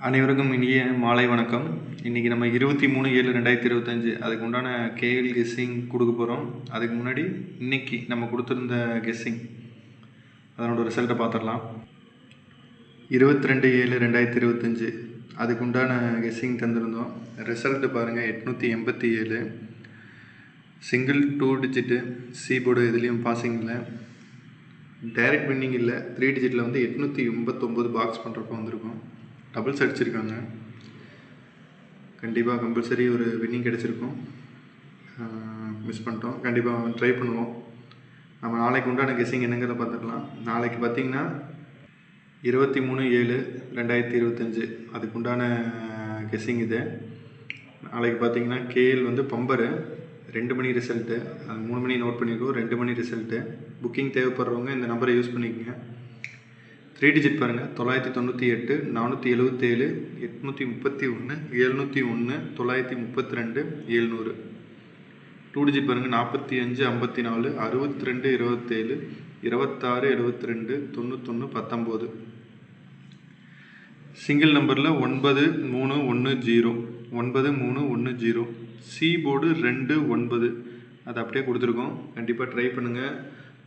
அனைவருக்கும் இனிய மாலை வணக்கம். இன்றைக்கி நம்ம 23/7/2025 அதுக்கு உண்டான கேஎல் கெஸ்ஸிங் கொடுக்க போகிறோம். அதுக்கு முன்னாடி இன்றைக்கி நம்ம கொடுத்துருந்த கெஸ்ஸிங் அதனோட ரிசல்ட்டை பார்த்துடலாம். 22/7/2025 அதுக்கு உண்டான கெஸ்ஸிங் தந்திருந்தோம். ரிசல்ட்டு பாருங்கள், 887 சிங்கிள் 2 டிஜிட்டு சி போர்டு எதுலேயும் பாசிங் இல்லை, டைரக்ட் வின்னிங் இல்லை. 3 டிஜிட்டில் வந்து 889 பாக்ஸ் பண்ணுறப்போ வந்திருக்கும். டபுள்ஸ் அடிச்சிருக்காங்க. கண்டிப்பாக கம்பல்சரி ஒரு வின்னிங் கிடச்சிருக்கும். மிஸ் பண்ணிட்டோம். கண்டிப்பாக ட்ரை பண்ணுவோம். நம்ம நாளைக்கு உண்டான கெஸ்ஸிங் என்னங்கிறத பார்த்துக்கலாம். நாளைக்கு பார்த்திங்கன்னா 23/7/2025 அதுக்கு உண்டான கெஸ்ஸிங் இது. நாளைக்கு பார்த்திங்கன்னா கேஎல் வந்து பம்பரு 2 மணி ரிசல்ட்டு, அது 3 மணி நோட் பண்ணியிருக்கோம். 2 மணி ரிசல்ட்டு. புக்கிங் தேவைப்படுறவங்க இந்த நம்பரை யூஸ் பண்ணிக்கோங்க. 3 டிஜிட் பாருங்கள், 998 477 831 701 932 700. 2 டிஜிட் பாருங்கள், 45 54 62 27 26 72 91 19. சிங்கிள் நம்பரில் 9310 9310 சி போர்டு 29 அது அப்படியே கொடுத்துருக்கோம். கண்டிப்பாக ட்ரை பண்ணுங்கள்.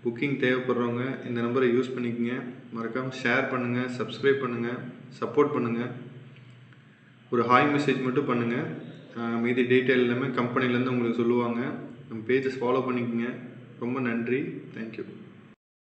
புக்கிங் தேவைப்படுறவங்க இந்த நம்பரை யூஸ் பண்ணிக்கோங்க. மறக்காமல் ஷேர் பண்ணுங்கள், சப்ஸ்கிரைப் பண்ணுங்கள், சப்போர்ட் பண்ணுங்கள். ஒரு ஹாய் மெசேஜ் மட்டும் பண்ணுங்கள். மீதி டீட்டெயில் எல்லாமே கம்பெனிலேருந்து உங்களுக்கு சொல்லுவாங்க. நம்ம பேஜஸ் ஃபாலோ பண்ணிக்கோங்க. ரொம்ப நன்றி. தேங்க்யூ.